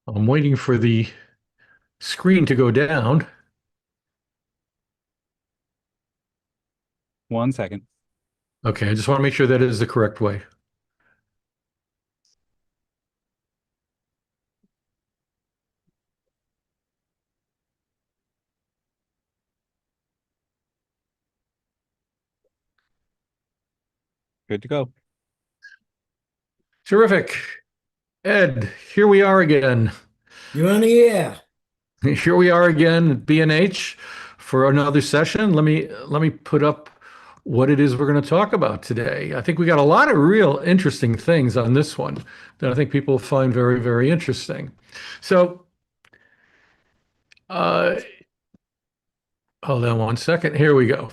I'm waiting for the screen to go down. 1 second. Okay, I just want to make sure that is the correct way. Good to go. Terrific. Ed, here we are again. You're on the air. Here we are again at B&H for another session. Let me put up what it is we're going to talk about today. I think we got a lot of real interesting things on this one that I think people find very, very interesting. So, uh, hold on one second. Here we go.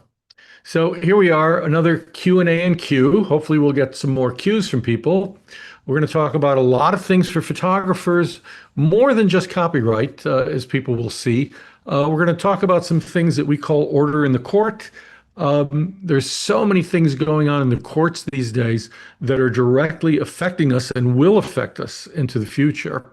So here we are, another Q&A&Q. Hopefully we'll get some more Qs from people. We're going to talk about a lot of things for photographers, more than just copyright, as people will see. We're going to talk about some things that we call order in the court. There's so many things going on in the courts these days that are directly affecting us and will affect us into the future.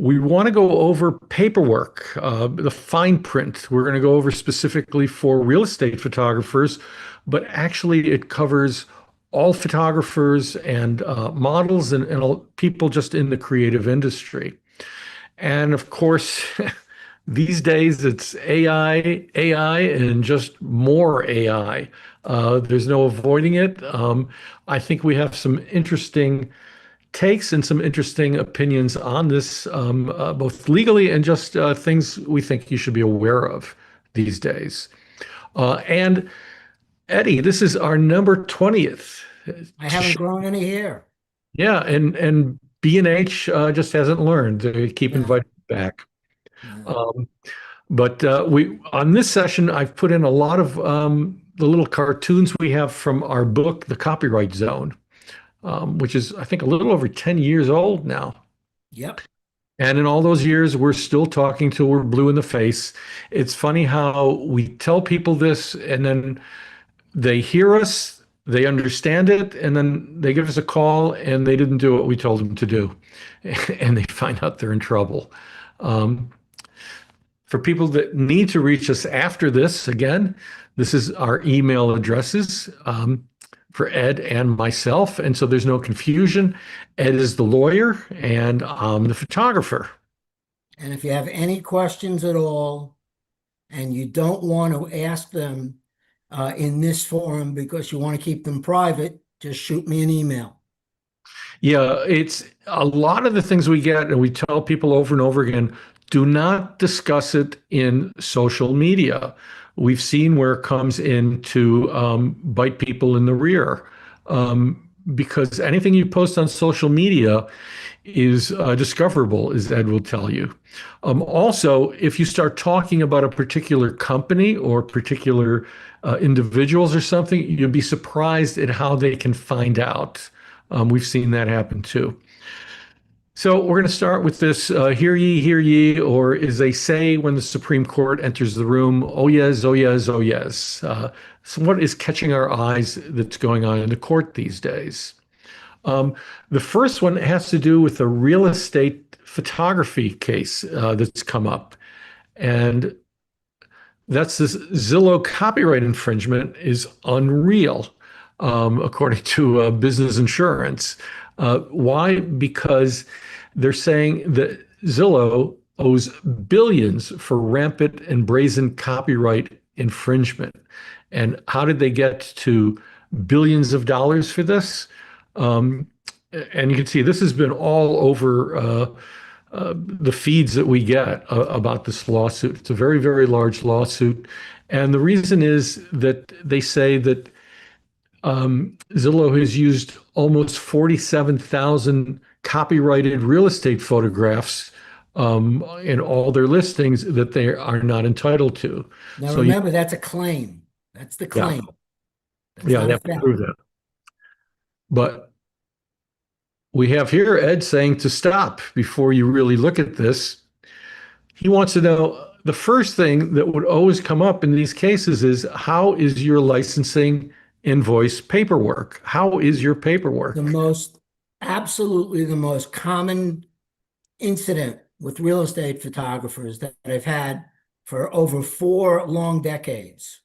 We want to go over paperwork, the fine print. We're going to go over specifically for real estate photographers, but actually it covers all photographers and models and all, people just in the creative industry. And of course, these days it's AI, and just more AI. There's no avoiding it. I think we have some interesting takes and some interesting opinions on this, both legally and just things we think you should be aware of these days. And Eddie, this is our number 20th. I haven't grown any hair. Yeah, and B&H just hasn't learned. They keep Yeah. inviting back. Yeah. But we on this session, I've put in a lot of the little cartoons we have from our book, The Copyright Zone, which is, I think, a little over 10 years old now. Yep. And in all those years, we're still talking till we're blue in the face. It's funny how we tell people this, and then they hear us, they understand it, and then they give us a call, and they didn't do what we told them to do. And they find out they're in trouble. Um, for people that need to reach us after this, again, this is our email addresses. For Ed and myself. And so there's no confusion. Ed is the lawyer and I'm the photographer. And if you have any questions at all and you don't want to ask them in this forum because you want to keep them private, just shoot me an email. Yeah, it's a lot of the things we get, and we tell people over and over again, do not discuss it in social media. We've seen where it comes in to bite people in the rear, because anything you post on social media is discoverable, as Ed will tell you. Also, if you start talking about a particular company or particular individuals or something, you'll be surprised at how they can find out. We've seen that happen too. So we're going to start with this, hear ye, or as they say when the Supreme Court enters the room, oh yes, oh yes, oh yes. So what is catching our eyes that's going on in the court these days? The first one has to do with a real estate photography case that's come up. And that's this Zillow copyright infringement is unreal, according to Business Insurance. Why? Because they're saying that Zillow owes billions for rampant and brazen copyright infringement. And how did they get to billions of dollars for this? And you can see this has been all over the feeds that we get about this lawsuit. It's a very, very large lawsuit. And the reason is that they say that Zillow has used almost 47,000 copyrighted real estate photographs in all their listings that they are not entitled to. Now So remember, that's a claim. That's the yeah, claim. That's yeah, not they a have to fact. prove that. But we have here Ed saying to stop before you really look at this. He wants to know the first thing that would always come up in these cases is how is your licensing invoice paperwork? How is your paperwork? Absolutely the most common incident with real estate photographers that I've had for over 4 long decades.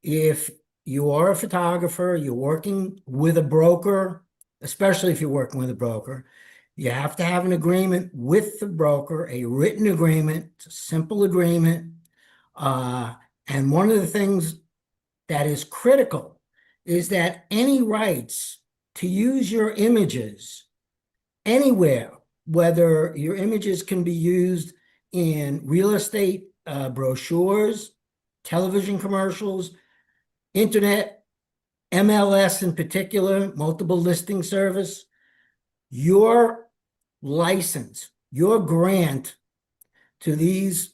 If you are a photographer, you're working with a broker, especially if you're working with a broker, you have to have an agreement with the broker, a written agreement, a simple agreement. And one of the things that is critical is that any rights to use your images anywhere, whether your images can be used in real estate brochures, television commercials, internet, MLS in particular, multiple listing service, your license, your grant to these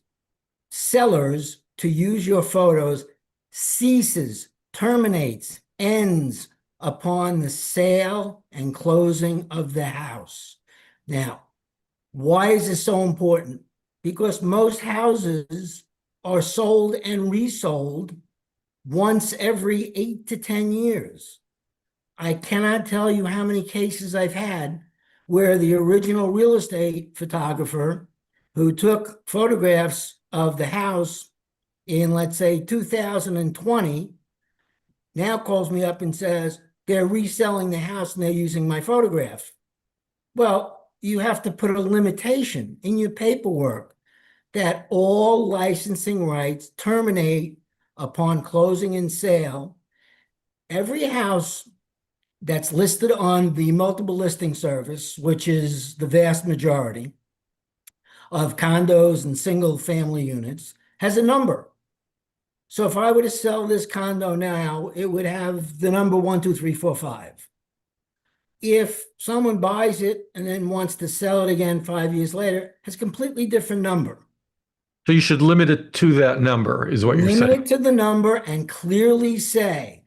sellers to use your photos ceases, terminates, ends upon the sale and closing of the house. Now, why is this so important? Because most houses are sold and resold once every 8 to 10 years. I cannot tell you how many cases I've had where the original real estate photographer who took photographs of the house in, let's say, 2020, now calls me up and says they're reselling the house and they're using my photograph. Well, you have to put a limitation in your paperwork that all licensing rights terminate upon closing and sale. Every house that's listed on the multiple listing service, which is the vast majority of condos and single family units, has a number. So if I were to sell this condo now, it would have the number 1, 2, 3, 4, 5. If someone buys it and then wants to sell it again 5 years later, it has a completely different number. So you should limit it to that number, is what you're Limit saying. it to the number and clearly say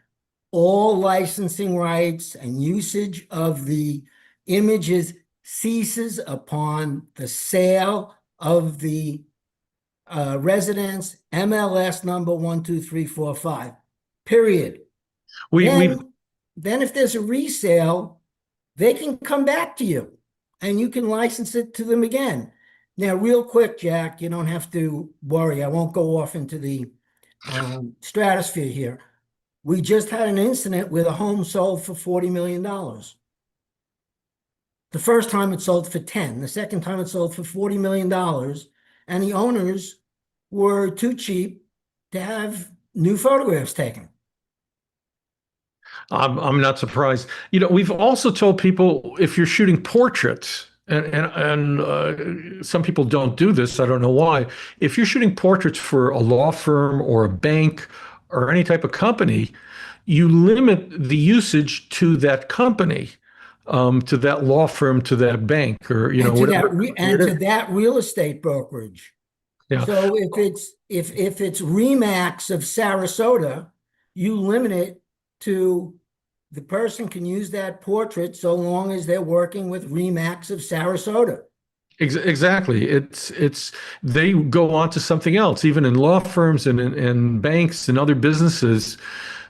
all licensing rights and usage of the images ceases upon the sale of the residence, MLS number 1, 2, 3, 4, 5, period. We've Then if there's a resale, they can come back to you and you can license it to them again. Now, real quick, Jack, you don't have to worry. I won't go off into the stratosphere here. We just had an incident where the home sold for $40 million. The first time it sold for 10, the second time it sold for $40 million, and the owners were too cheap to have new photographs taken. I'm not surprised. We've also told people if you're shooting portraits, and some people don't do this, I don't know why. If you're shooting portraits for a law firm or a bank or any type of company, you limit the usage to that company, to that law firm, to that bank, or whatever. To that real estate brokerage. Yeah. So if it's Remax of Sarasota, you limit it to the person can use that portrait so long as they're working with Remax of Sarasota. Exactly. It's they go on to something else. Even in law firms and in banks and other businesses,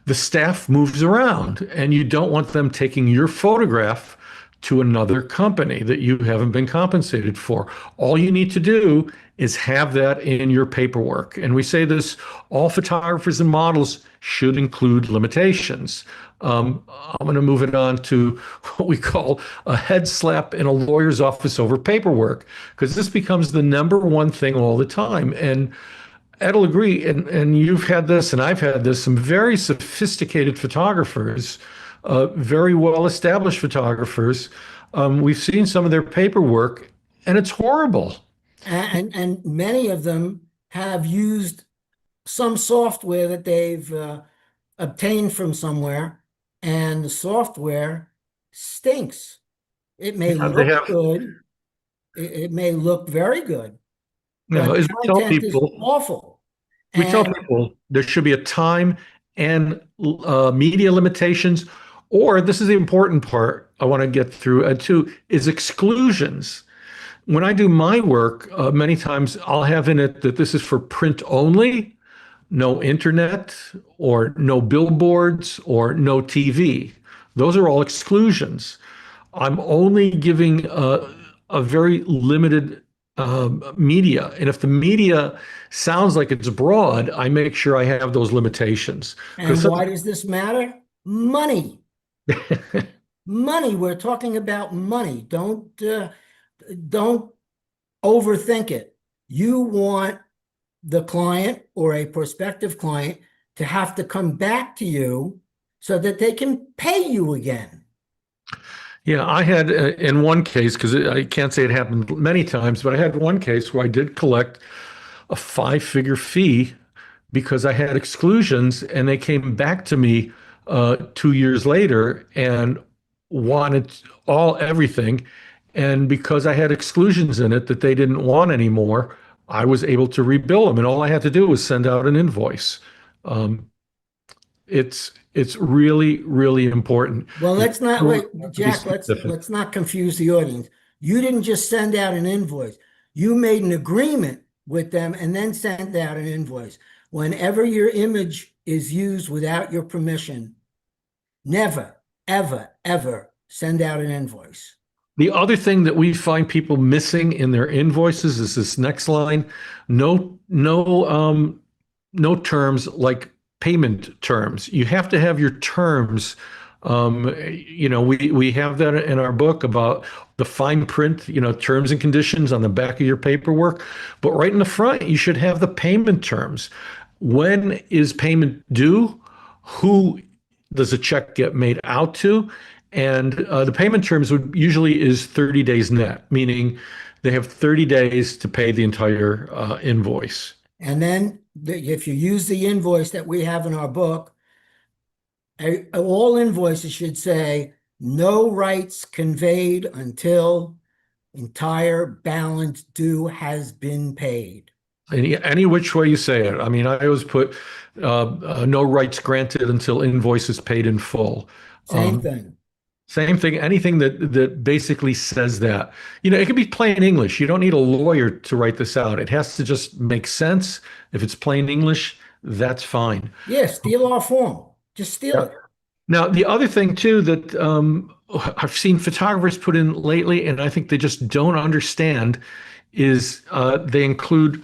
the staff moves around, and you don't want them taking your photograph to another company that you haven't been compensated for. All you need to do is have that in your paperwork. And we say this, all photographers and models should include limitations. I'm going to move it on to what we call a head slap in a lawyer's office over paperwork, because this becomes the number one thing all the time. And Ed will agree, and you've had this, and I've had this, some very sophisticated photographers, very well-established photographers. We've seen some of their paperwork, and it's horrible. And many of them have used some software that they've obtained from somewhere, and the software stinks. It may look good. It may look very good. No, But as we tell content is people, awful. we tell And people there should be a time and media limitations, or this is the important part I want to get through too, is exclusions. When I do my work, many times I'll have in it that this is for print only, no internet, or no billboards, or no TV. Those are all exclusions. I'm only giving a very limited media. And if the media sounds like it's broad, I make sure I have those limitations. And Because why does this matter? Money. Money. We're talking about money. Don't overthink it. You want the client or a prospective client to have to come back to you so that they can pay you again. yeah, I had in one case, because I can't say it happened many times, but I had one case where I did collect a five-figure fee because I had exclusions, and they came back to me 2 years later and wanted everything. And because I had exclusions in it that they didn't want anymore, I was able to rebill them. And all I had to do was send out an invoice. Um, it's really, really important. Well, You let's not don't wait, have to be Jack, specific. let's not confuse the audience. You didn't just send out an invoice. You made an agreement with them and then sent out an invoice. Whenever your image is used without your permission, never, ever, ever send out an invoice. The other thing that we find people missing in their invoices is this next line. No terms like payment terms. You have to have your terms. We have that in our book about the fine print, terms and conditions on the back of your paperwork. But right in the front, you should have the payment terms. When is payment due? Who does a check get made out to? And the payment terms would usually is 30 days net, meaning they have 30 days to pay the entire invoice. And then if you use the invoice that we have in our book, all invoices should say no rights conveyed until entire balance due has been paid. Any which way you say it. I mean, I always put no rights granted until invoice is paid in full. Same Um, thing. Same thing, anything that basically says that. It can be plain English. You don't need a lawyer to write this out. It has to just make sense. If it's plain English, that's fine. Yeah, steal our form. Just steal Yeah. it. Now, the other thing too that I've seen photographers put in lately, and I think they just don't understand, is they include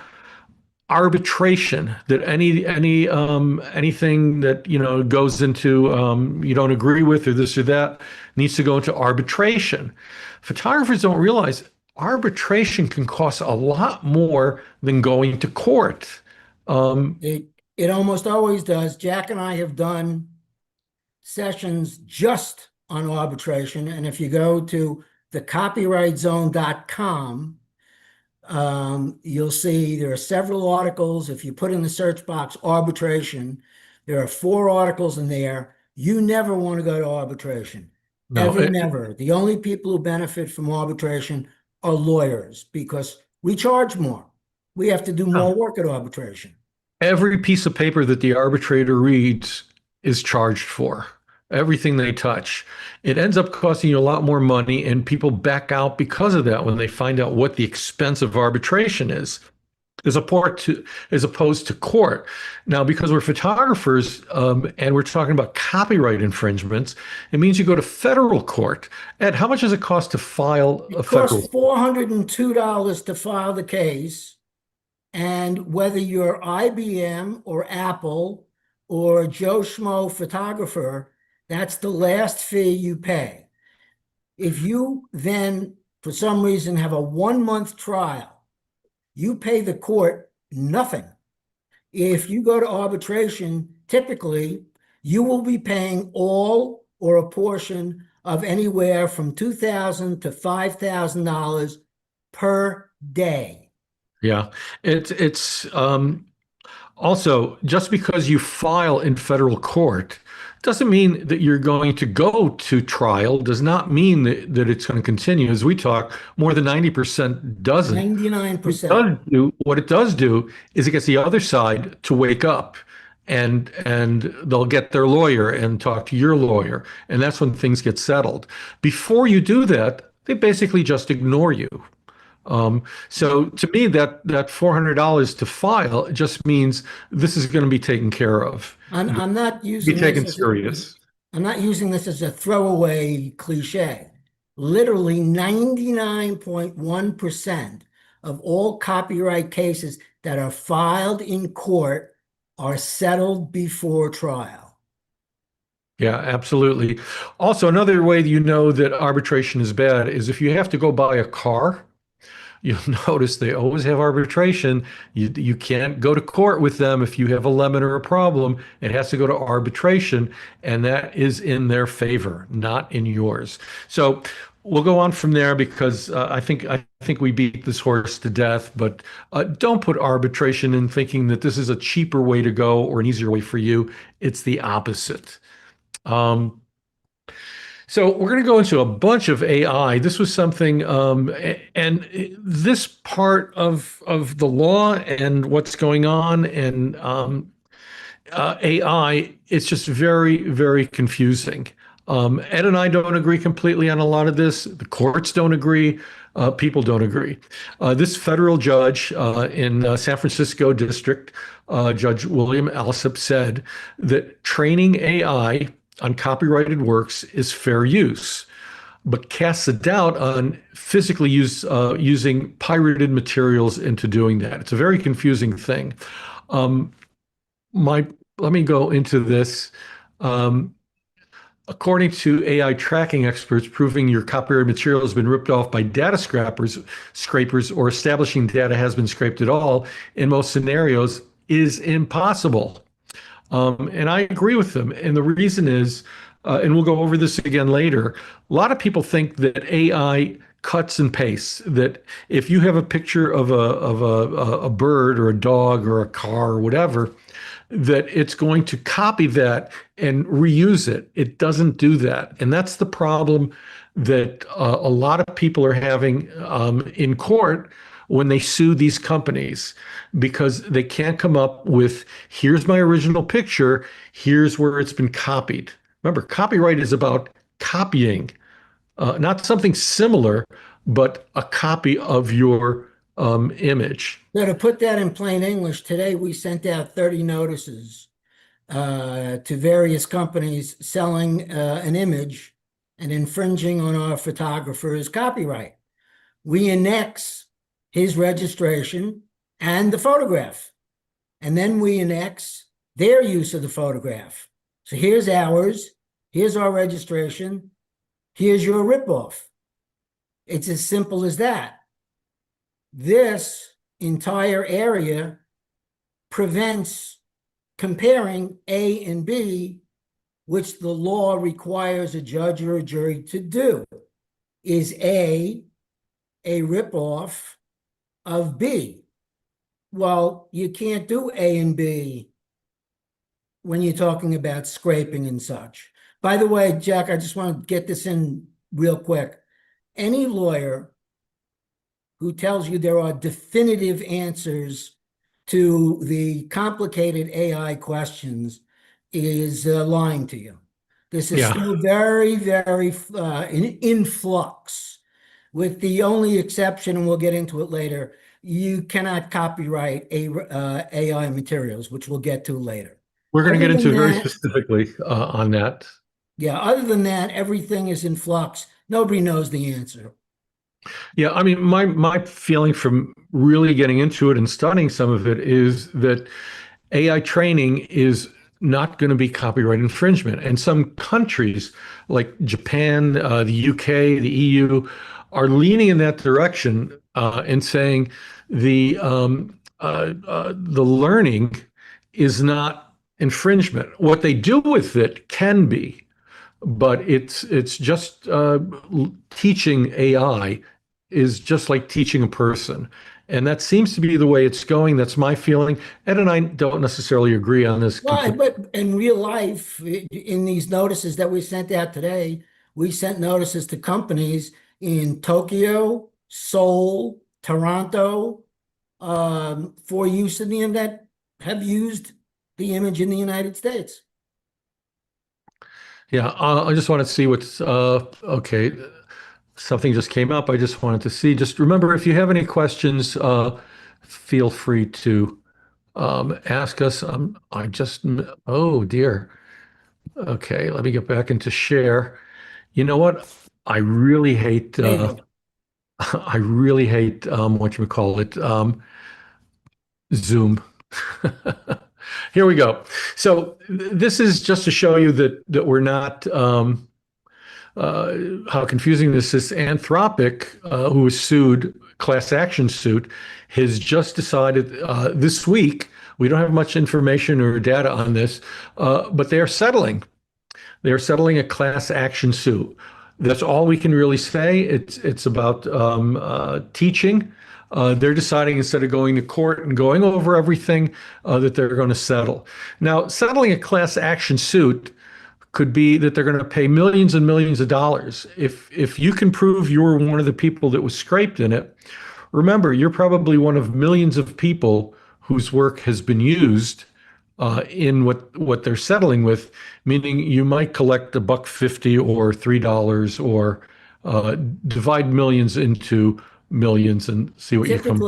arbitration, that anything that goes into you don't agree with or this or that needs to go into arbitration. Photographers don't realize arbitration can cost a lot more than going to court. It almost always does. Jack and I have done sessions just on arbitration. And if you go to thecopyrightzone.com, you'll see there are several articles. If you put in the search box arbitration, there are 4 articles in there. You never want to go to arbitration. No, Ever, never. The only people who benefit from arbitration are lawyers because we charge more. We have to do more work at arbitration. every piece of paper that the arbitrator reads is charged for. Everything they touch. It ends up costing you a lot more money, and people back out because of that when they find out what the expense of arbitration is, as opposed to court. Now, because we're photographers and we're talking about copyright infringements, it means you go to federal court. Ed, how much does it cost to file a It costs federal? $402 to file the case. And whether you're IBM or Apple or Joe Schmo photographer, that's the last fee you pay. If you then, for some reason, have a 1-month trial, you pay the court nothing. If you go to arbitration, typically you will be paying all or a portion of anywhere from $2,000 to $5,000 per day. Yeah, it's also, just because you file in federal court doesn't mean that you're going to go to trial, does not mean that it's going to continue. As we talk, more than 90% doesn't. 99%. What it does do is it gets the other side to wake up, and they'll get their lawyer and talk to your lawyer. And that's when things get settled. Before you do that, they basically just ignore you. So to me, that $400 to file just means this is going to be taken care of. I'm not Be using taken this serious. I'm not using this as a throwaway cliche. Literally 99.1% of all copyright cases that are filed in court are settled before trial. Yeah, absolutely. Also, another way you know that arbitration is bad is if you have to go buy a car. You'll notice they always have arbitration. You can't go to court with them if you have a lemon or a problem. It has to go to arbitration, and that is in their favor, not in yours. So we'll go on from there because I think we beat this horse to death. But don't put arbitration in thinking that this is a cheaper way to go or an easier way for you. It's the opposite. Um, so we're going to go into a bunch of AI. This was something, and this part of the law and what's going on and AI, it's just very, very confusing. Ed and I don't agree completely on a lot of this. The courts don't agree. People don't agree. This federal judge in San Francisco District, Judge William Alsup, said that training AI on copyrighted works is fair use, but casts a doubt on using pirated materials into doing that. It's a very confusing thing. Um, my Let me go into this. Um, According to AI tracking experts, proving your copyrighted material has been ripped off by data scrapers, or establishing data has been scraped at all in most scenarios is impossible. And I agree with them. And the reason is, and we'll go over this again later, a lot of people think that AI cuts and pastes, that if you have a picture of a bird or a dog or a car or whatever, that it's going to copy that and reuse it. It doesn't do that. And that's the problem that a lot of people are having in court when they sue these companies, because they can't come up with, here's my original picture, here's where it's been copied. Remember, copyright is about copying, not something similar, but a copy of your image. So to put that in plain English, today we sent out 30 notices to various companies selling an image and infringing on our photographer's copyright. We annex his registration and the photograph, and then we annex their use of the photograph. So here's ours, here's our registration, here's your ripoff. It's as simple as that. This entire area prevents comparing A and B, which the law requires a judge or a jury to do. Is A ripoff of B? Well, you can't do A and B when you're talking about scraping and such. By the way, Jack, I just want to get this in real quick. Any lawyer who tells you there are definitive answers to the complicated AI questions is lying to you. This is still very, very in flux, with the only exception, and we'll get into it later, you cannot copyright AI materials, which we'll get to later. We're going to get into very specifically on that. Yeah, other than that, everything is in flux. Nobody knows the answer. Yeah, I mean, my feeling from really getting into it and studying some of it is that AI training is not going to be copyright infringement. And some countries like Japan, the UK, the EU are leaning in that direction and saying the learning is not infringement. What they do with it can be, but it's just teaching AI is just like teaching a person. And that seems to be the way it's going. That's my feeling. Ed and I don't necessarily agree on this. Well, but in real life, in these notices that we sent out today, we sent notices to companies in Tokyo, Seoul, Toronto, for use in the internet, have used the image in the United States. Yeah, I just want to see what's okay. Something just came up. I just wanted to see. Just remember, if you have any questions, feel free to ask us. Oh dear. Okay, let me get back into share. You know what? I really hate David. I really hate what you call it, Zoom. Here we go. So this is just to show you that we're not how confusing this is. Anthropic, who was sued, class action suit, has just decided this week. We don't have much information or data on this, but they are settling. They're settling a class action suit. That's all we can really say. It's about teaching. They're deciding instead of going to court and going over everything that they're going to settle. Now, settling a class action suit could be that they're going to pay millions and millions of dollars. If you can prove you were one of the people that was scraped in it, remember, you're probably one of millions of people whose work has been used in what they're settling with, meaning you might collect a buck 50 or $3 or divide millions into millions and see what you come.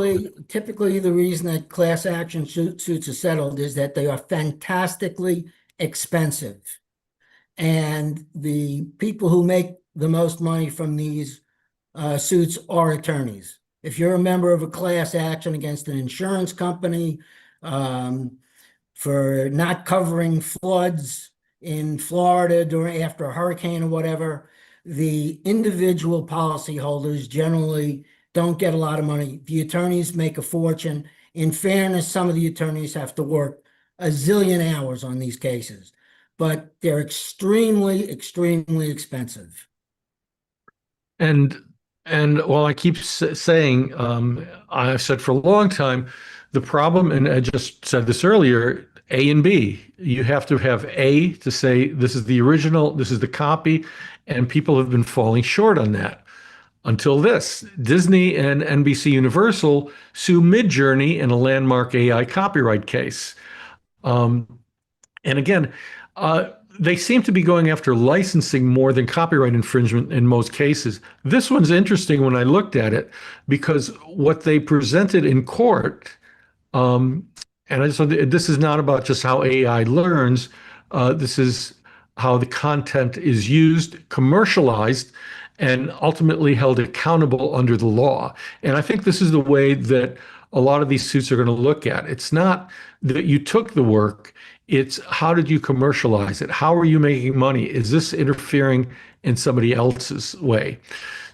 Typically, the reason that class action suits are settled is that they are fantastically expensive. And the people who make the most money from these suits are attorneys. If you're a member of a class action against an insurance company for not covering floods in Florida during after a hurricane or whatever, the individual policyholders generally don't get a lot of money. The attorneys make a fortune. In fairness, some of the attorneys have to work a zillion hours on these cases, but they're extremely, extremely expensive. And while I keep saying, I've said for a long time, the problem, and I just said this earlier, A and B. You have to have A to say this is the original, this is the copy, and people have been falling short on that. Until this, Disney and NBC Universal sue Midjourney in a landmark AI copyright case. And again, they seem to be going after licensing more than copyright infringement in most cases. This one's interesting when I looked at it because what they presented in court, and I just this is not about just how AI learns. This is how the content is used, commercialized, and ultimately held accountable under the law. And I think this is the way that a lot of these suits are going to look at. It's not that you took the work, it's how did you commercialize it? How are you making money? Is this interfering in somebody else's way?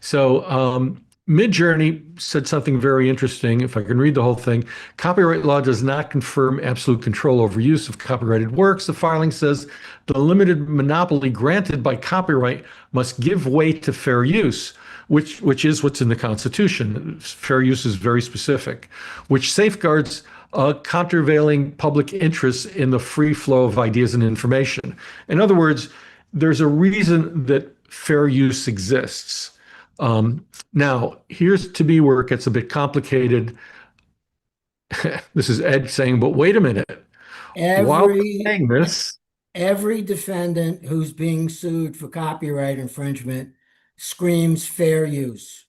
So Midjourney said something very interesting. If I can read the whole thing, copyright law does not confirm absolute control over use of copyrighted works. The filing says the limited monopoly granted by copyright must give way to fair use, which is what's in the Constitution. Fair use is very specific, which safeguards countervailing public interests in the free flow of ideas and information. In other words, there's a reason that fair use exists. Now, here's to be where it gets a bit complicated. This is Ed saying, but wait a minute. While we're saying this, Every defendant who's being sued for copyright infringement screams fair use.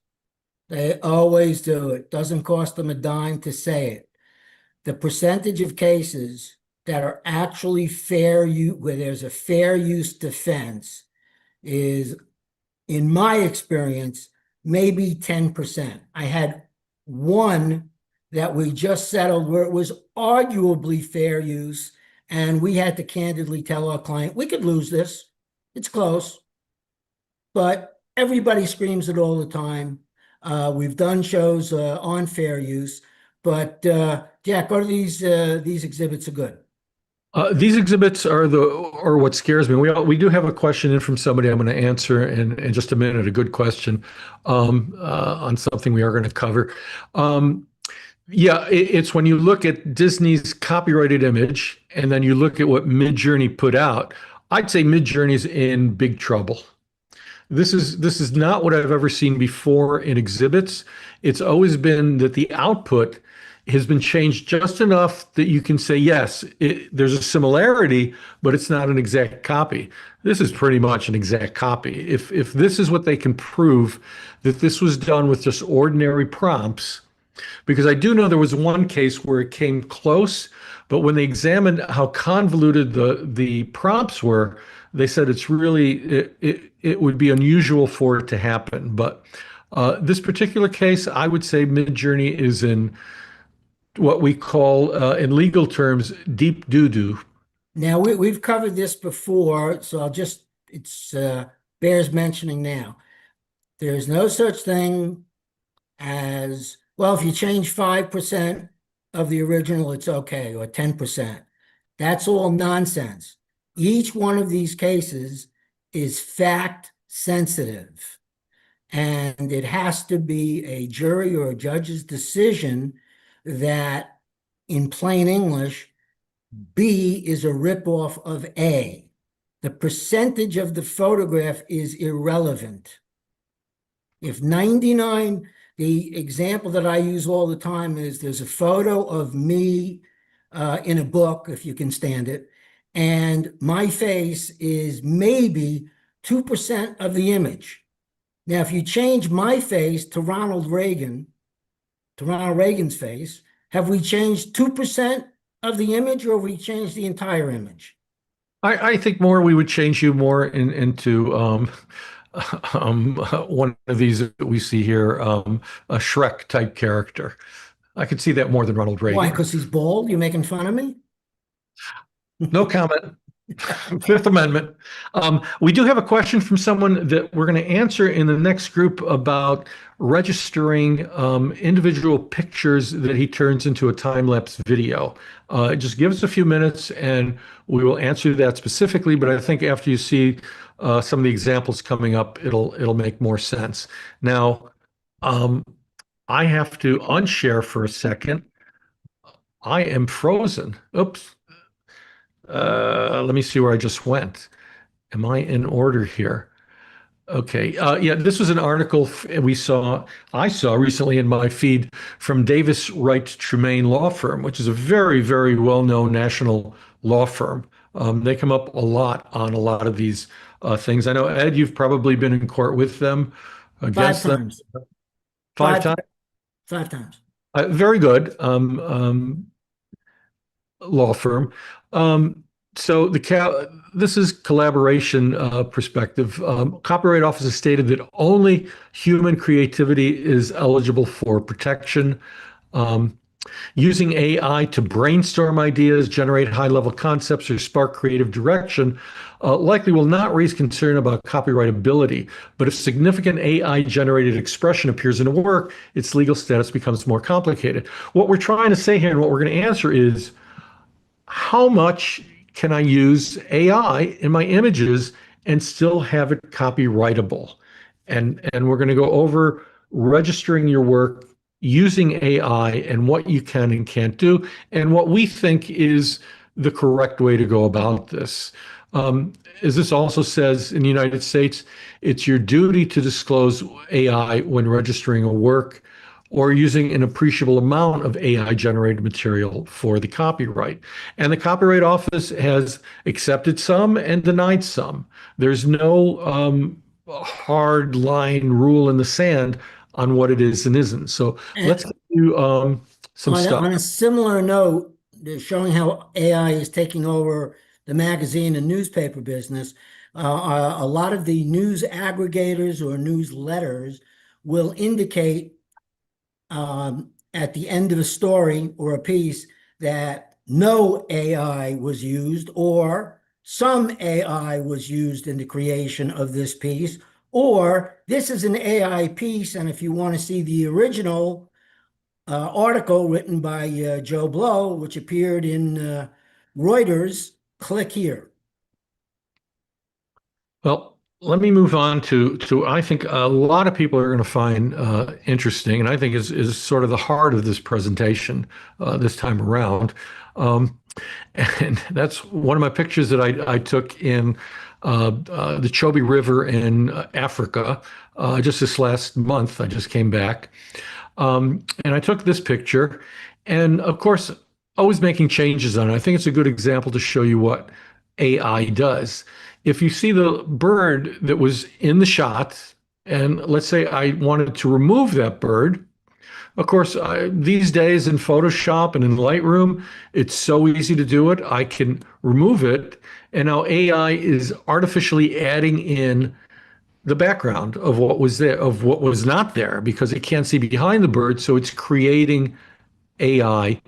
They always do. It doesn't cost them a dime to say it. The percentage of cases that are actually fair use, where there's a fair use defense, is, in my experience, maybe 10%. I had one that we just settled where it was arguably fair use, and we had to candidly tell our client, we could lose this. It's close. But everybody screams it all the time. We've done shows on fair use. But Jack, these exhibits are good. These exhibits are what scares me. We do have a question in from somebody I'm going to answer in just a minute, a good question on something we are going to cover. Yeah, it's when you look at Disney's copyrighted image and then you look at what Midjourney put out, I'd say Midjourney's in big trouble. This is not what I've ever seen before in exhibits. It's always been that the output has been changed just enough that you can say, yes, there's a similarity, but it's not an exact copy. This is pretty much an exact copy. If this is what they can prove, that this was done with just ordinary prompts, Because I do know there was one case where it came close, but when they examined how convoluted the prompts were, they said it would be unusual for it to happen. But this particular case, I would say Midjourney is in what we call, in legal terms, deep doo-doo. Now we've covered this before, so it's bears mentioning now. There's no such thing as, well, if you change 5% of the original, it's okay, or 10%. That's all nonsense. Each one of these cases is fact sensitive, and it has to be a jury or a judge's decision that, in plain English, B is a ripoff of A. The percentage of the photograph is irrelevant. If 99, the example that I use all the time is there's a photo of me in a book, if you can stand it, and my face is maybe 2% of the image. Now, if you change my face to Ronald Reagan's face, have we changed 2% of the image, or have we changed the entire image? I think more we would change you more into one of these that we see here, a Shrek type character. I could see that more than Ronald Why? Reagan. Because he's bald? You making fun of me? No comment. Fifth Amendment. We do have a question from someone that we're going to answer in the next group about registering individual pictures that he turns into a time-lapse video. Just give us a few minutes and we will answer that specifically, but I think after you see some of the examples coming up, it'll make more sense. Now, I have to unshare for a second. I am frozen. Oops. Let me see where I just went. Am I in order here? Okay. Yeah, this was an article I saw recently in my feed from Davis Wright Tremaine Law Firm, which is a very, very well-known national law firm. They come up a lot on a lot of these things. I know, Ed, you've probably been in court with them, Five against them. times. Five times? 5 times. Very good. Law firm. So this is collaboration perspective. Copyright Office has stated that only human creativity is eligible for protection. Using AI to brainstorm ideas, generate high-level concepts, or spark creative direction likely will not raise concern about copyrightability. But if significant AI-generated expression appears in a work, its legal status becomes more complicated. What we're trying to say here and what we're going to answer is, how much can I use AI in my images and still have it copyrightable? And we're going to go over registering your work using AI and what you can and can't do, and what we think is the correct way to go about this. As this also says in the United States, it's your duty to disclose AI when registering a work or using an appreciable amount of AI-generated material for the copyright. And the Copyright Office has accepted some and denied some. There's no hard line rule in the sand on what it is and isn't. So let's do some stuff. On a similar note, showing how AI is taking over the magazine and newspaper business, a lot of the news aggregators or newsletters will indicate at the end of a story or a piece that no AI was used, or some AI was used in the creation of this piece, or this is an AI piece, and if you want to see the original article written by Joe Blow, which appeared in Reuters, click here. Well, let me move on to I think a lot of people are going to find interesting, and I think is sort of the heart of this presentation this time around. And that's one of my pictures that I took in the Chobe River in Africa just this last month. I just came back. And I took this picture, and of course, always making changes on it. I think it's a good example to show you what AI does. If you see the bird that was in the shot, and let's say I wanted to remove that bird, Of course, these days in Photoshop and in Lightroom, it's so easy to do it. I can remove it, and now AI is artificially adding in the background of what was there, of what was not there, because it can't see behind the bird. So it's creating AI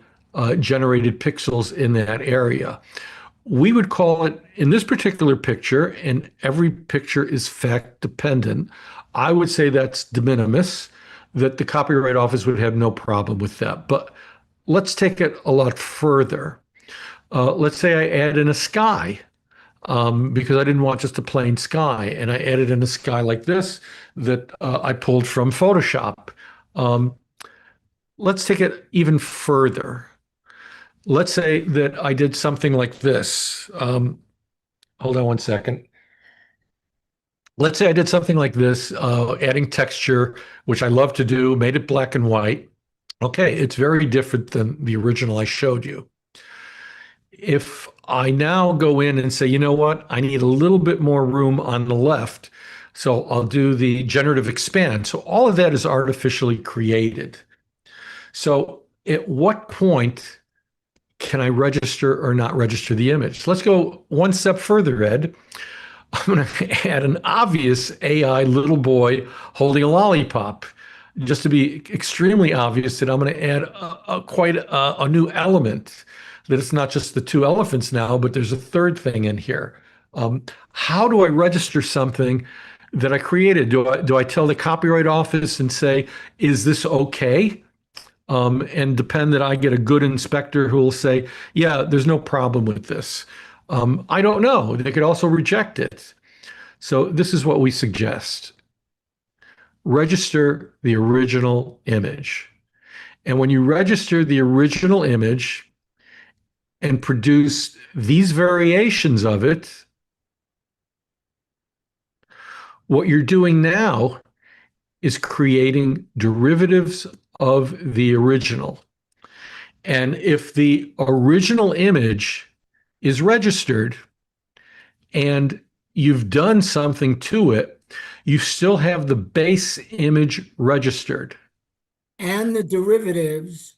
generated pixels in that area. We would call it, in this particular picture, and every picture is fact dependent, I would say that's de minimis, that the Copyright Office would have no problem with that. But let's take it a lot further. Let's say I add in a sky, because I didn't want just a plain sky, and I added in a sky like this that I pulled from Photoshop. Um, let's take it even further. Let's say that I did something like this. Hold on one second. Let's say I did something like this, adding texture, which I love to do, made it black and white. Okay, it's very different than the original I showed you. If I now go in and say, you know what, I need a little bit more room on the left, so I'll do the generative expand. So all of that is artificially created. So at what point can I register or not register the image? Let's go one step further, Ed. I'm going to add an obvious AI little boy holding a lollipop, just to be extremely obvious that I'm going to add quite a new element, that it's not just the two elephants now, but there's a third thing in here. How do I register something that I created? Do I tell the Copyright Office and say, is this okay? And depend that I get a good inspector who will say, yeah, there's no problem with this. I don't know. They could also reject it. So this is what we suggest. Register the original image. And when you register the original image and produce these variations of it, what you're doing now is creating derivatives of the original. And if the original image is registered and you've done something to it, you still have the base image registered. And the derivatives,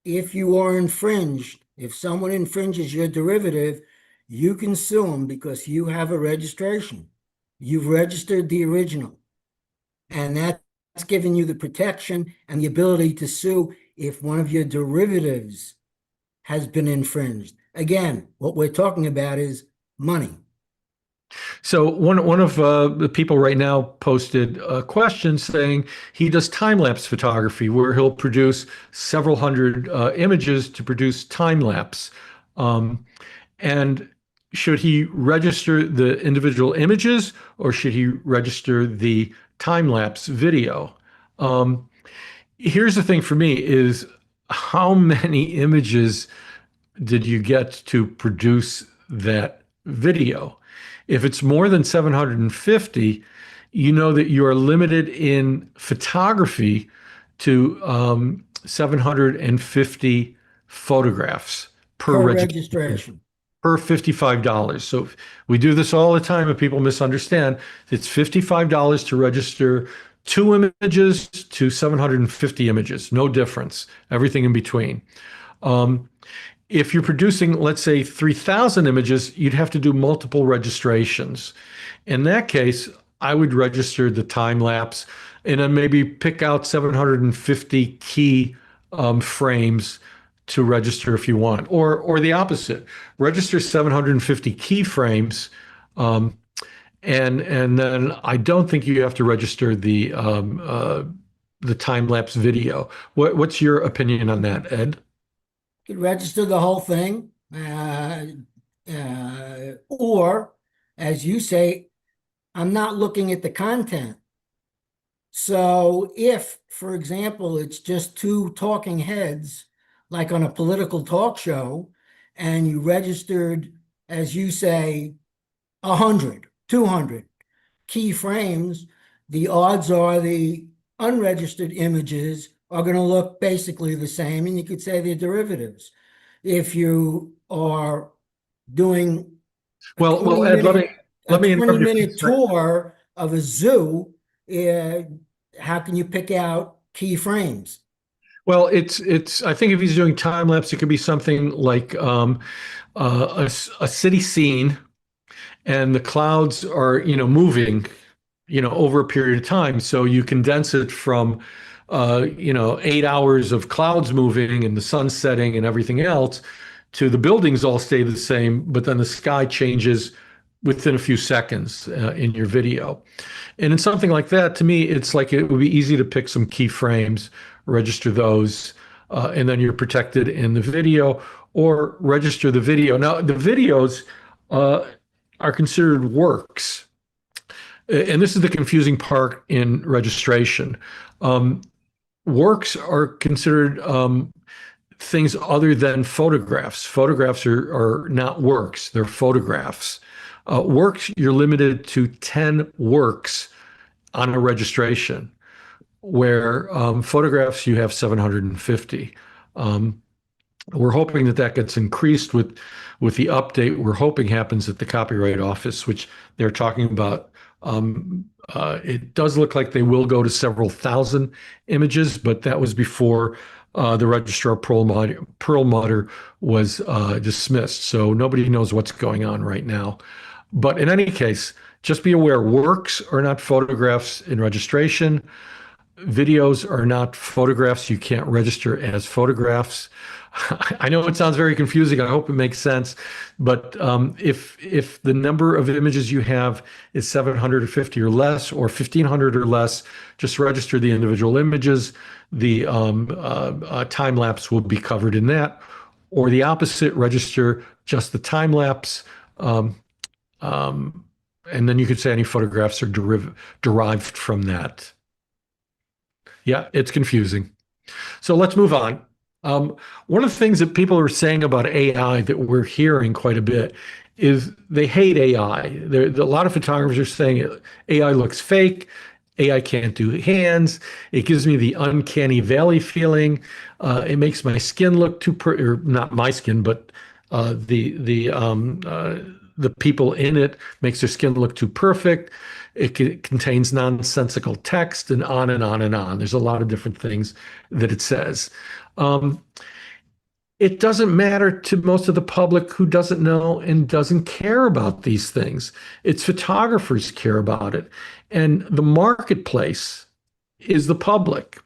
if you are infringed, if someone infringes your derivative, you can sue them because you have a registration. You've registered the original. And that's giving you the protection and the ability to sue if one of your derivatives has been infringed. Again, what we're talking about is money. So one of the people right now posted a question saying he does time-lapse photography where he'll produce several hundred images to produce time-lapse. And should he register the individual images or should he register the time-lapse video? Here's the thing for me is, how many images did you get to produce that video? If it's more than 750, you know that you are limited in photography to 750 photographs per registration. per $55. So we do this all the time and people misunderstand. It's $55 to register 2 images to 750 images, no difference, everything in between. If you're producing, let's say, 3,000 images, you'd have to do multiple registrations. In that case, I would register the time lapse and then maybe pick out 750 key frames to register if you want, or the opposite, register 750 keyframes, and then I don't think you have to register the time lapse video. What's your opinion on that, Ed? You could register the whole thing, or as you say, I'm not looking at the content. So if, for example, it's just 2 talking heads, like on a political talk show, and you registered, as you say, 100, 200 key frames, the odds are the unregistered images are going to look basically the same, and you could say they're derivatives. If you are doing well, Ed, let me interrupt you. 20-minute tour of a zoo, how can you pick out key frames? Well, it's. I think if he's doing time lapse, it could be something like a city scene, and the clouds are, moving, over a period of time. So you condense it from, 8 hours of clouds moving and the sun setting and everything else to the buildings all stay the same, but then the sky changes within a few seconds in your video. And in something like that, to me, it's like it would be easy to pick some keyframes, register those, and then you're protected in the video, or register the video. Now, the videos uh, are considered works. And this is the confusing part in registration. Um, Works are considered things other than photographs. Photographs are not works, they're photographs. Works, you're limited to 10 works on a registration, where photographs you have 750. Um, we're hoping that that gets increased with the update we're hoping happens at the Copyright Office, which they're talking about. It does look like they will go to several thousand images, but that was before the Registrar Perlmutter was dismissed. So nobody knows what's going on right now. But in any case, just be aware works are not photographs in registration. Videos are not photographs. You can't register as photographs. I know it sounds very confusing. I hope it makes sense. But if the number of images you have is 750 or less, or 1,500 or less, just register the individual images. The time lapse will be covered in that. Or the opposite, register just the time lapse. Um, um, and then you could say any photographs are derived from that. Yeah, it's confusing. So let's move on. One of the things that people are saying about AI that we're hearing quite a bit is they hate AI. A lot of photographers are saying AI looks fake. AI can't do hands. It gives me the uncanny valley feeling. It makes my skin look or not my skin, but the people in it makes their skin look too perfect. It contains nonsensical text and on and on and on. There's a lot of different things that it says. Um, it doesn't matter to most of the public who doesn't know and doesn't care about these things. It's photographers care about it. And the marketplace is the public.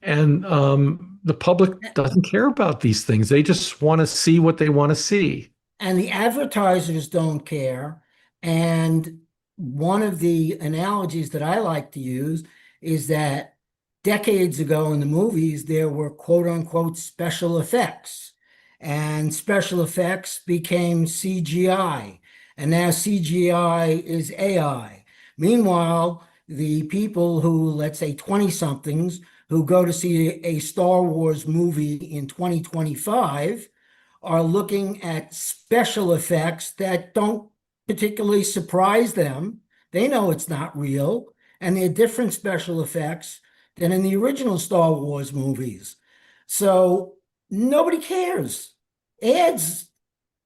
And the public doesn't care about these things. They just want to see what they want to see. And the advertisers don't care. And one of the analogies that I like to use is that decades ago in the movies, there were quote unquote special effects, and special effects became CGI, and now CGI is AI. Meanwhile, the people who, let's say 20 somethings, who go to see a Star Wars movie in 2025 are looking at special effects that don't particularly surprise them. They know it's not real, and they're different special effects than in the original Star Wars movies. So nobody cares. Ads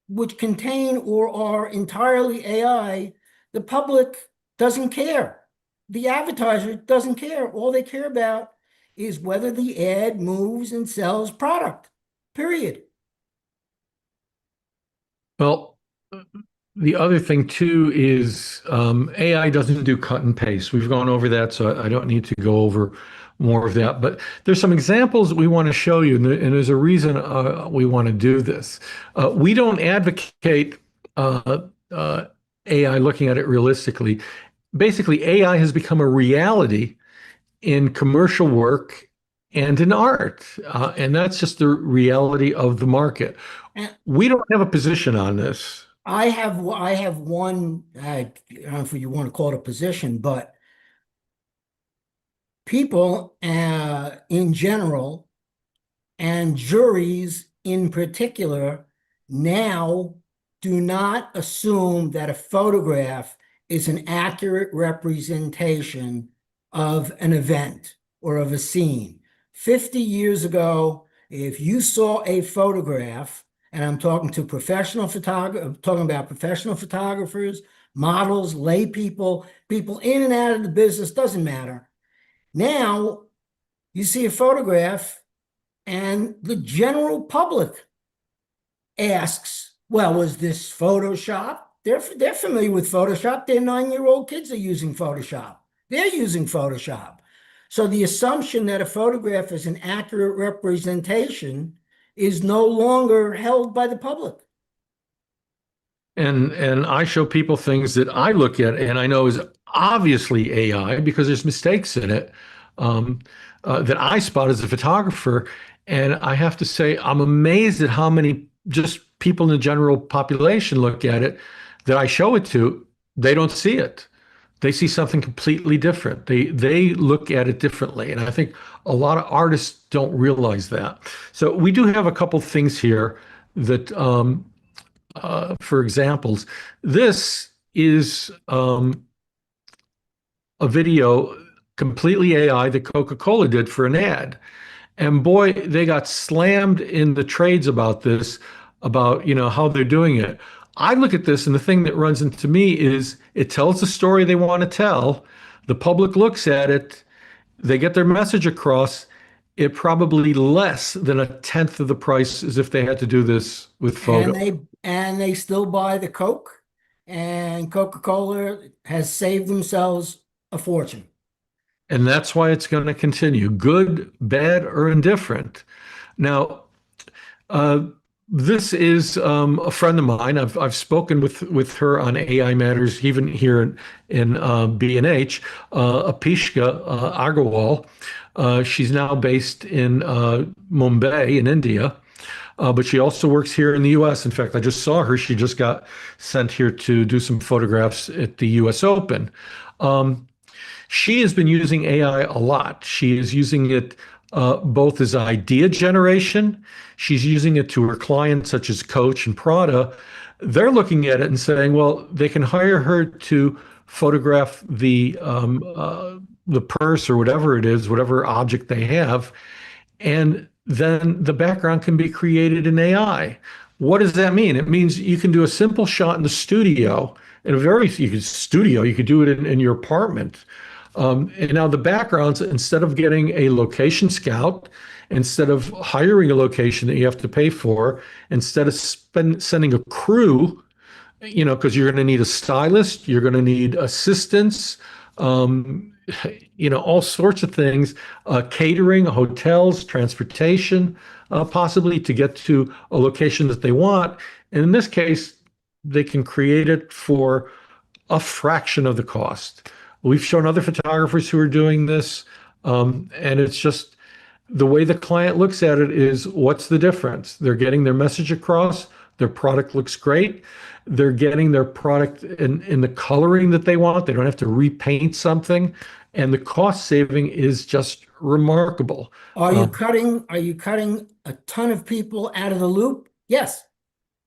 which contain or are entirely AI, the public doesn't care. The advertiser doesn't care. All they care about is whether the ad moves and sells product, period. Well, the other thing too is AI doesn't do cut and paste. We've gone over that, so I don't need to go over more of that. But there's some examples we want to show you, and there's a reason we want to do this. We don't advocate AI looking at it realistically. Basically, AI has become a reality in commercial work and in art, and that's just the reality of the market. And We don't have a position on this. I have one, I don't know if you want to call it a position, but people in general and juries in particular now do not assume that a photograph is an accurate representation of an event or of a scene. 50 years ago, if you saw a photograph, and I'm talking to professional photographers, I'm talking about professional photographers, models, lay people, people in and out of the business, doesn't matter. Now you see a photograph And the general public asks, well, was this Photoshop? They're familiar with Photoshop. Their 9-year-old kids are using Photoshop. They're using Photoshop. So the assumption that a photograph is an accurate representation is no longer held by the public. And I show people things that I look at and I know is obviously AI because there's mistakes in it, um, that I spot as a photographer. And I have to say, I'm amazed at how many just people in the general population look at it that I show it to. They don't see it. They see something completely different. They look at it differently. And I think a lot of artists don't realize that. So we do have a couple things here that for examples. This is a video completely AI that Coca-Cola did for an ad. And boy, they got slammed in the trades about this, about, how they're doing it. I look at this and the thing that runs into me is it tells the story they want to tell. The public looks at it, they get their message across. It probably less than a tenth of the price as if they had to do this with photo. And they still buy the Coke, and Coca-Cola has saved themselves a fortune. And that's why it's going to continue, good, bad, or indifferent. Now, uh, this is a friend of mine. I've spoken with her on AI matters, even here in B&H, Apishka Agarwal. She's now based in Mumbai in India, but she also works here in the U.S. In fact, I just saw her. She just got sent here to do some photographs at the U.S. Open. She has been using AI a lot. She is using it both as idea generation. She's using it to her clients, such as Coach and Prada. They're looking at it and saying, well, they can hire her to photograph the purse or whatever it is, whatever object they have, and then the background can be created in AI. What does that mean? It means you can do a simple shot in the studio, you could do it in your apartment. And now the backgrounds, instead of getting a location scout, instead of hiring a location that you have to pay for, instead of sending a crew, because you're going to need a stylist, you're going to need assistants, all sorts of things, catering, hotels, transportation, possibly to get to a location that they want. And in this case, they can create it for a fraction of the cost. We've shown other photographers who are doing this, and it's just the way the client looks at it is, what's the difference? They're getting their message across, their product looks great, they're getting their product in the coloring that they want, they don't have to repaint something, and the cost saving is just remarkable. Are you cutting a ton of people out of the loop? Yes,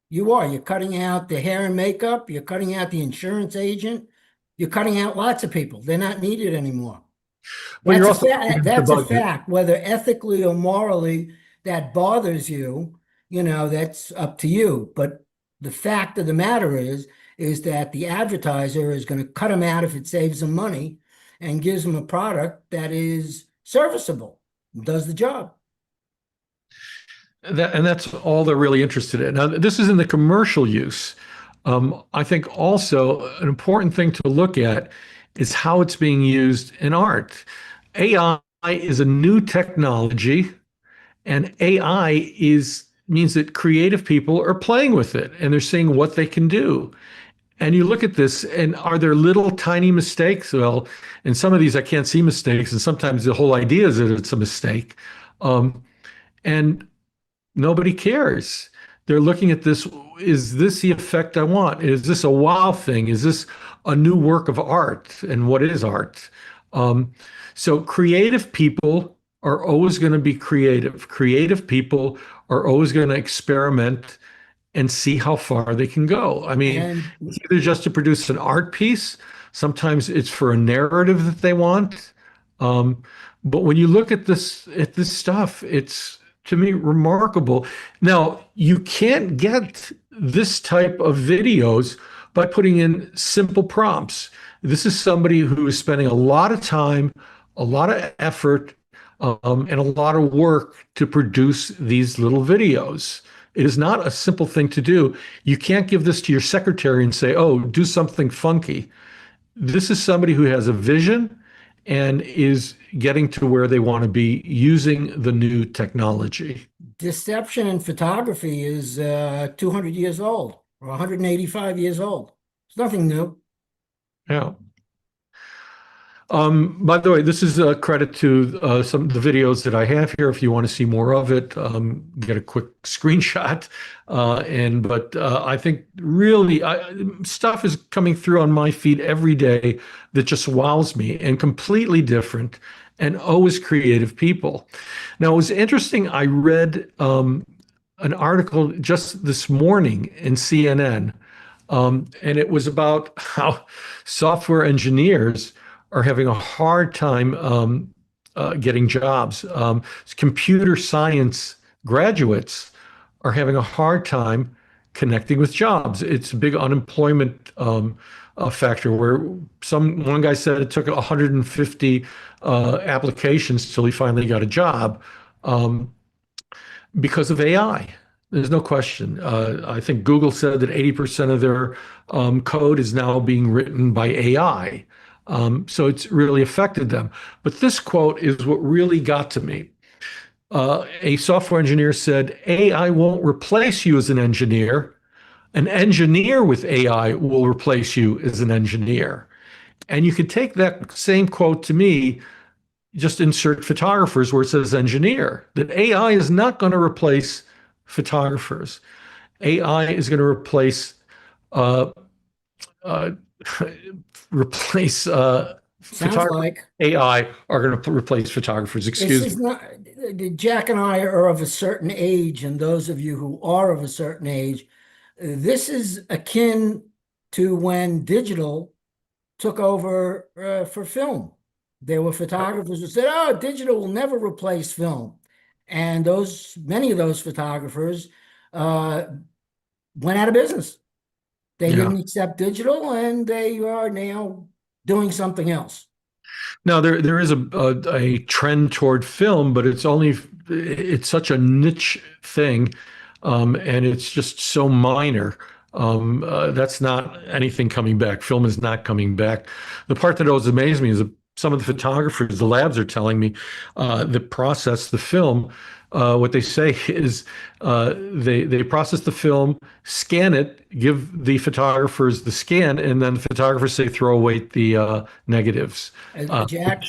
you are. You're cutting out the hair and makeup, you're cutting out the insurance agent, you're cutting out lots of people. They're not needed anymore. But That's a fact. Whether ethically or morally that bothers you, that's up to you. But the fact of the matter is that the advertiser is going to cut them out if it saves them money and gives them a product that is serviceable, does the job. And that's all they're really interested in. Now, this is in the commercial use. I think also an important thing to look at is how it's being used in art. AI is a new technology, and AI means that creative people are playing with it and they're seeing what they can do. And you look at this, and are there little tiny mistakes? Well, in some of these, I can't see mistakes, and sometimes the whole idea is that it's a mistake. And nobody cares. They're looking at this. Is this the effect I want? Is this a wow thing? Is this a new work of art? And what is art? So creative people are always going to be creative. Creative people are always going to experiment and see how far they can go. I mean, it's either just to produce an art piece. Sometimes it's for a narrative that they want. But when you look at this stuff, it's, to me, remarkable. Now, you can't get this type of videos by putting in simple prompts. This is somebody who is spending a lot of time, a lot of effort, and a lot of work to produce these little videos. It is not a simple thing to do. You can't give this to your secretary and say, oh, do something funky. This is somebody who has a vision and is getting to where they want to be using the new technology. Deception in photography is 200 years old or 185 years old. It's nothing new. Yeah. By the way, this is a credit to some of the videos that I have here. If you want to see more of it, get a quick screenshot. But I think really stuff is coming through on my feed every day that just wows me and completely different and always creative people. Now, it was interesting. I read an article just this morning in CNN, and it was about how software engineers are having a hard time getting jobs. Computer science graduates are having a hard time connecting with jobs. It's a big unemployment factor where one guy said it took 150 applications till he finally got a job because of AI. There's no question. I think Google said that 80% of their code is now being written by AI. So it's really affected them. But this quote is what really got to me. A software engineer said, AI won't replace you as an engineer. An engineer with AI will replace you as an engineer. And you could take that same quote to me, just insert photographers where it says engineer, that AI is not going to replace photographers. AI is going to uh, uh, replace Sounds photographers. like AI are going to replace photographers. this Excuse is me. not. Jack and I are of a certain age, and those of you who are of a certain age, this is akin to when digital took over for film. There were photographers who said, "Oh, digital will never replace film," and many of those photographers uh, went out of business. They Yeah. didn't accept digital, and they are now doing something else. Now there is a trend toward film, but it's such a niche thing, and it's just so minor. That's not anything coming back. Film is not coming back. The part that always amazed me is that some of the photographers, the labs are telling me that process the film. What they say is they process the film, scan it, give the photographers the scan, and then the photographers say throw away the negatives. Jack,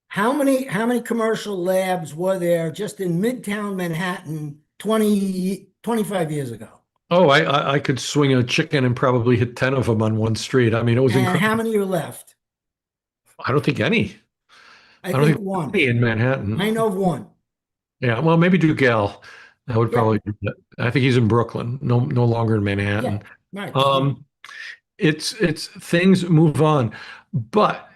how many commercial labs were there just in Midtown Manhattan 25 years ago? Oh, I could swing a chicken and probably hit 10 of them on one street. I mean, it was And incredible. how many are left? I don't think any. I I don't think think one. any in I Manhattan. know of one. Yeah, well, maybe Dugal. That would Yeah, probably do that. I think he's in Brooklyn, no longer in yeah, Manhattan. right. Um, it's things move on, but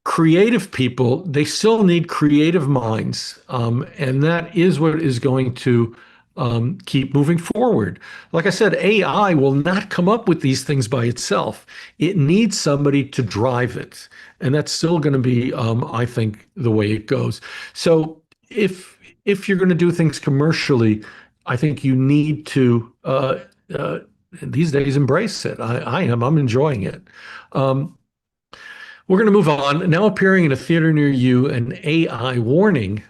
creative people, they still need creative minds, and that is what is going to keep moving forward. Like I said, AI will not come up with these things by itself. It needs somebody to drive it, and that's still going to be, I think, the way it goes. So if you're going to do things commercially, I think you need to uh, these days embrace it. I am. I'm enjoying it. Um, we're going to move on. Now appearing in a theater near you, an AI warning.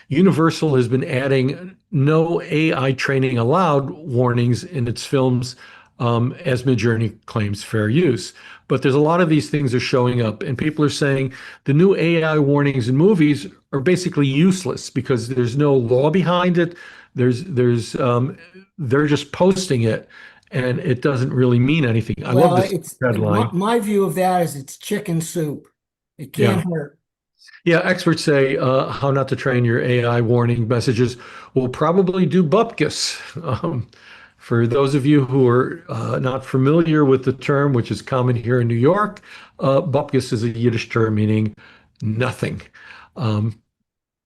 Universal has been adding no AI training allowed warnings in its films as Midjourney claims fair use. But there's a lot of these things are showing up, and people are saying the new AI warnings in movies are basically useless because there's no law behind it. They're just posting it, and it doesn't really mean anything. I love Well, this it's my, headline. my view of that is it's chicken soup. It Yeah. can't hurt. Yeah, experts say how not to train your AI warning messages will probably do bupkis. For those of you who are not familiar with the term, which is common here in New York, bupkis is a Yiddish term meaning nothing. Um,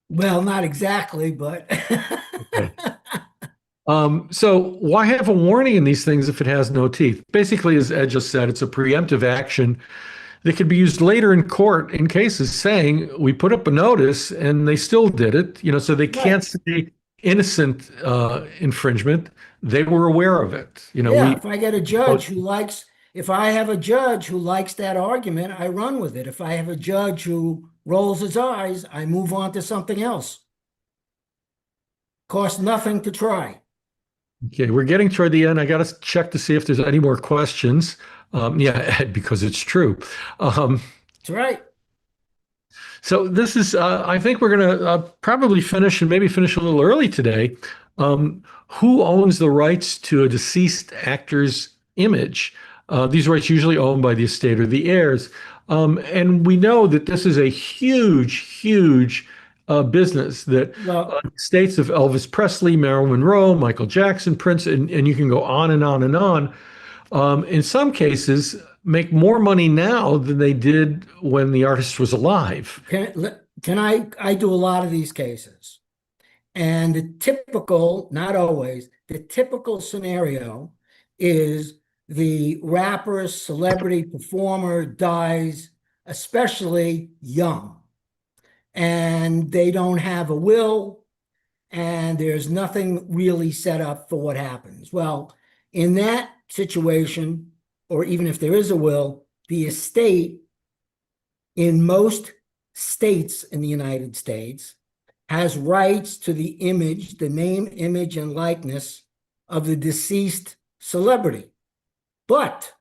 Well, not exactly, but okay. So why have a warning in these things if it has no teeth? Basically, as Ed just said, it's a preemptive action they could be used later in court in cases saying we put up a notice and they still did it, so they Right. can't say innocent infringement. They were aware of it. Yeah, if I get a judge who likes, if I have a judge who likes that argument, I run with it. If I have a judge who rolls his eyes, I move on to something else. Costs nothing to try. Okay, we're getting toward the end. I got to check to see if there's any more questions. Yeah, because it's true. Um, That's right. So this is, I think we're going to probably finish and maybe finish a little early today. Who owns the rights to a deceased actor's image? These rights usually owned by the estate or the heirs. And we know that this is a huge, huge business that Well, states of Elvis Presley, Marilyn Monroe, Michael Jackson, Prince, and you can go on and on and on. In some cases, make more money now than they did when the artist was alive. I do a lot of these cases. And the typical, not always, the typical scenario is the rapper, celebrity, performer dies, especially young, and they don't have a will, and there's nothing really set up for what happens. Well, in that situation, or even if there is a will, the estate in most states in the United States has rights to the image, the name, image, and likeness of the deceased celebrity. But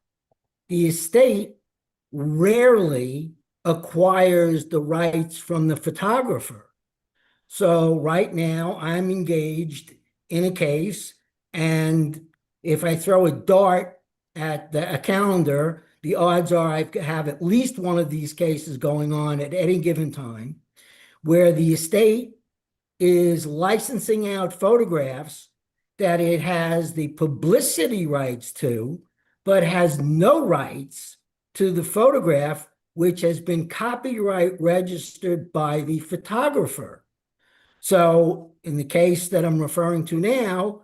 the estate rarely acquires the rights from the photographer. So right now I'm engaged in a case, and if I throw a dart at a calendar, the odds are I have at least one of these cases going on at any given time, where the estate is licensing out photographs that it has the publicity rights to, but has no rights to the photograph which has been copyright registered by the photographer. So in the case that I'm referring to now,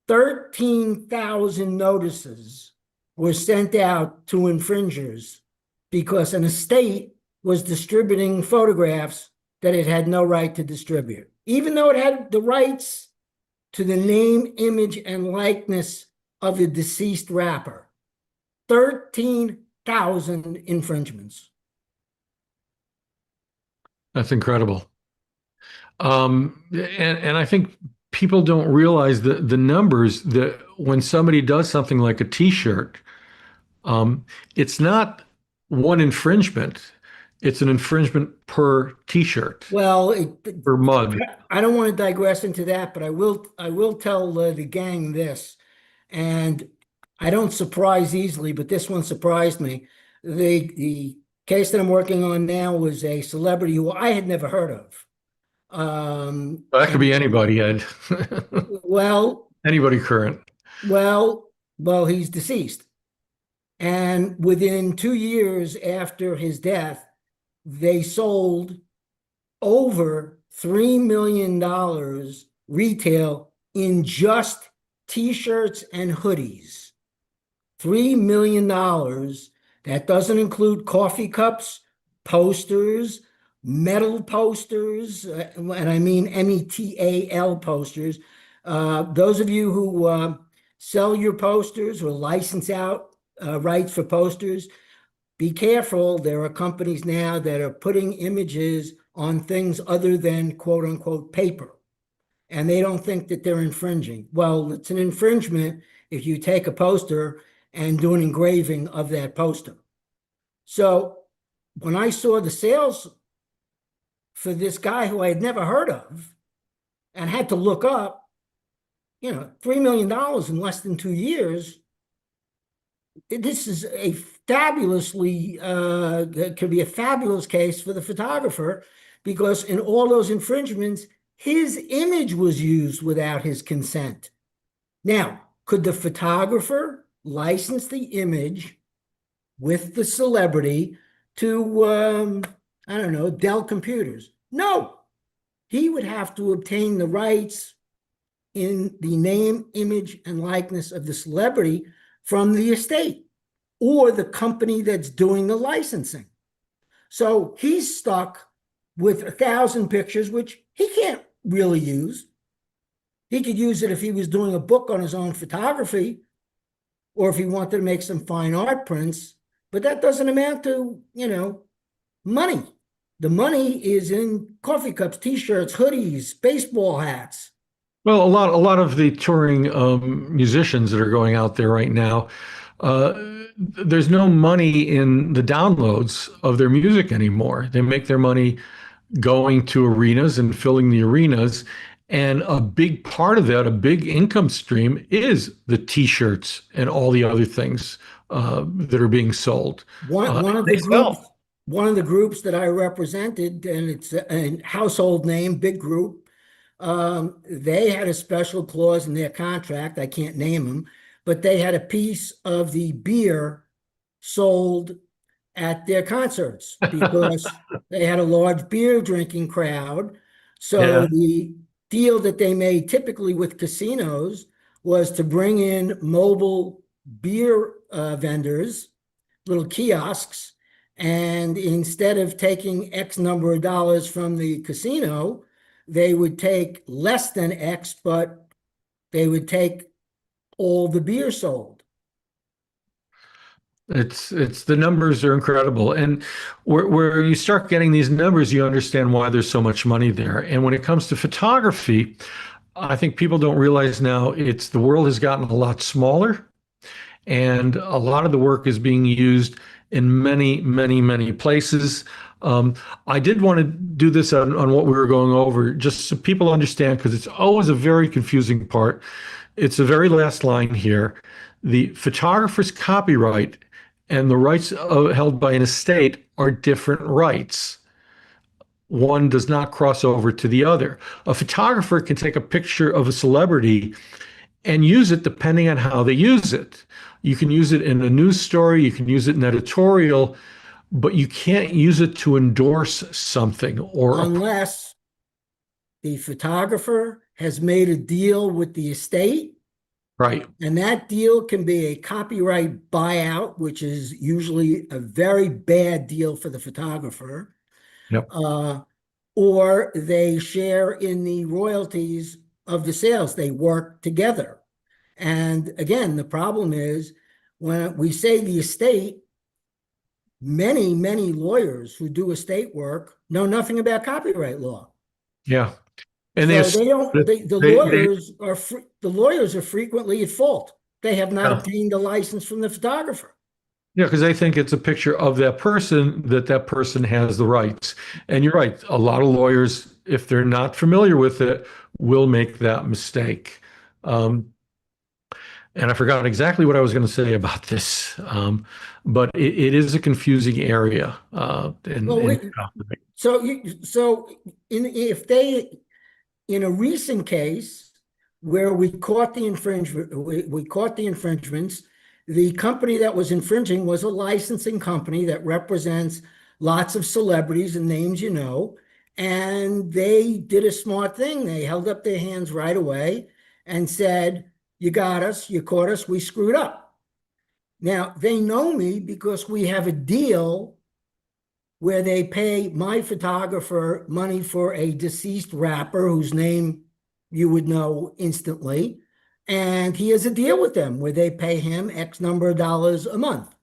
13,000 notices were sent out to infringers because an estate was distributing photographs that it had no right to distribute, even though it had the rights to the name, image, and likeness of the deceased rapper. 13,000 infringements. That's incredible. And I think people don't realize the numbers that when somebody does something like a T-shirt, it's not one infringement. It's an infringement per T-shirt, Well, per mug. I don't want to digress into that, but I will tell the gang this, and I don't surprise easily, but this one surprised me. The case that I'm working on now was a celebrity who I had never heard of. That could be anybody, Ed. Well, Anybody current. well, he's deceased. And within 2 years after his death, they sold over $3 million retail in just T-shirts and hoodies. $3 million. That doesn't include coffee cups, posters, metal posters, and I mean METAL posters. Those of you who sell your posters or license out rights for posters, be careful. There are companies now that are putting images on things other than quote unquote paper, and they don't think that they're infringing. Well, it's an infringement if you take a poster and do an engraving of that poster. So when I saw the sales for this guy who I had never heard of and had to look up, $3 million in less than 2 years, this is a fabulously, could be a fabulous case for the photographer, because in all those infringements, his image was used without his consent. Now, could the photographer license the image with the celebrity to, I don't know, Dell Computers? No, he would have to obtain the rights in the name, image, and likeness of the celebrity from the estate. or the company that's doing the licensing. So he's stuck with 1,000 pictures, which he can't really use. He could use it if he was doing a book on his own photography, or if he wanted to make some fine art prints, but that doesn't amount to, money. The money is in coffee cups, t-shirts, hoodies, baseball hats. Well, a lot of the touring musicians that are going out there right now, uh, there's no money in the downloads of their music anymore. They make their money going to arenas and filling the arenas. And a big part of that, a big income stream, is the T-shirts and all the other things that are being sold. One of They the groups, sell. one of the groups that I represented, and it's a household name, big group. They had a special clause in their contract. I can't name them, but they had a piece of the beer sold at their concerts because they had a large beer drinking crowd. So Yeah. the deal that they made typically with casinos was to bring in mobile beer vendors, little kiosks, and instead of taking X number of dollars from the casino, they would take less than X, but they would take all the beer sold. It's the numbers are incredible, and where you start getting these numbers, you understand why there's so much money there. And when it comes to photography, I think people don't realize now it's the world has gotten a lot smaller, and a lot of the work is being used in many, many, many places. Um, I did want to do this on what we were going over, just so people understand, because it's always a very confusing part. It's the very last line here. The photographer's copyright and the rights held by an estate are different rights. One does not cross over to the other. A photographer can take a picture of a celebrity and use it depending on how they use it. You can use it in a news story, you can use it in editorial, but you can't use it to endorse something or a Unless the photographer has made a deal with the estate, right. and that deal can be a copyright buyout, which is usually a very bad deal for the photographer, Yep. or they share in the royalties of the sales. They work together. And again, the problem is when we say the estate, many, many lawyers who do estate work know nothing about copyright law. Yeah. And So they don't, they the lawyers are frequently at fault. They have not yeah. obtained a license from the photographer. Yeah, because they think it's a picture of that person, that person has the rights. And you're right, a lot of lawyers, if they're not familiar with it, will make that mistake. Um, and I forgot exactly what I was going to say about this, but it is a confusing area. Well, so if they, in a recent case where we caught the infringement, we caught the infringements. The company that was infringing was a licensing company that represents lots of celebrities and names, and they did a smart thing. They held up their hands right away and said, "You got us, you caught us, we screwed up." Now they know me because we have a deal where they pay my photographer money for a deceased rapper whose name you would know instantly. And he has a deal with them where they pay him X number of dollars a month.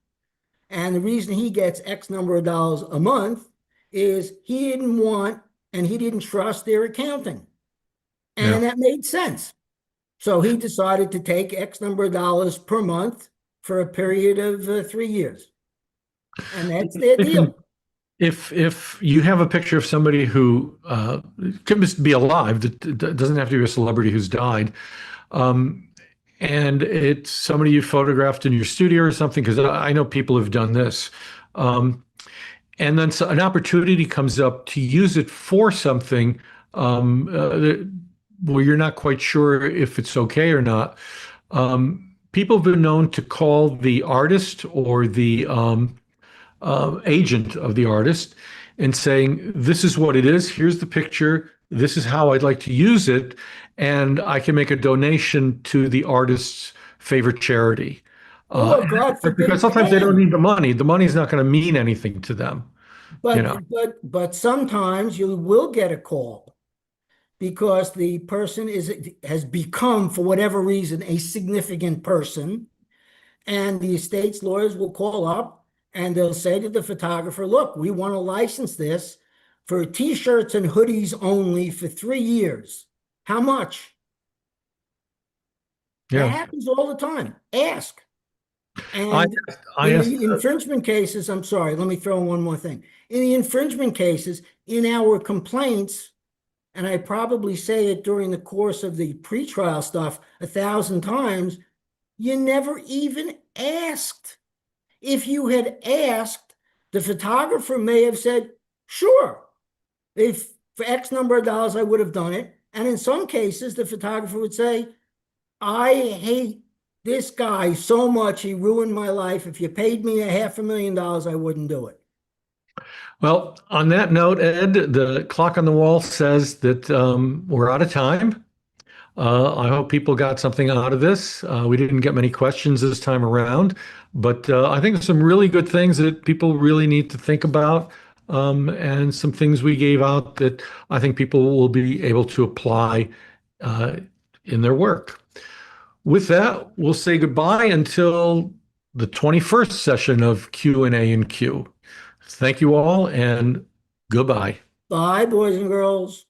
And the reason he gets X number of dollars a month is he didn't want and he didn't trust their accounting. yeah. And that made sense. So he decided to take X number of dollars per month for a period of 3 years. And that's their They can, deal. if you have a picture of somebody who can just be alive, that doesn't have to be a celebrity who's died, um, and it's somebody you photographed in your studio or something, because I know people have done this. And then an opportunity comes up to use it for something where you're not quite sure if it's okay or not. People have been known to call the artist or the agent of the artist and saying, "This is what it is. Here's the picture. This is how I'd like to use it. And I can make a donation to the artist's favorite charity." Or God because forbid, sometimes they don't 10. need the money. The money's not going to mean anything to them, you know. But sometimes you will get a call because the person has become, for whatever reason, a significant person, and the estate's lawyers will call up and they'll say to the photographer, look, we want to license this for t-shirts and hoodies only for 3 years. How much? That Yeah. happens all the time. Ask. I And I in asked, the infringement cases, I'm sorry, let me throw in one more thing. In the infringement cases, in our complaints, and I probably say it during the course of the pretrial stuff 1,000 times, you never even asked. If you had asked, the photographer may have said, sure, if for X number of dollars, I would have done it. And in some cases, the photographer would say, I hate this guy so much, he ruined my life. If you paid me $500,000, I wouldn't do it. well, on that note, Ed, the clock on the wall says that we're out of time. I hope people got something out of this. We didn't get many questions this time around, but I think there's some really good things that people really need to think about, and some things we gave out that I think people will be able to apply uh, in their work. With that, we'll say goodbye until the 21st session of Q&A and Q. Thank you all, and goodbye. Bye, boys and girls.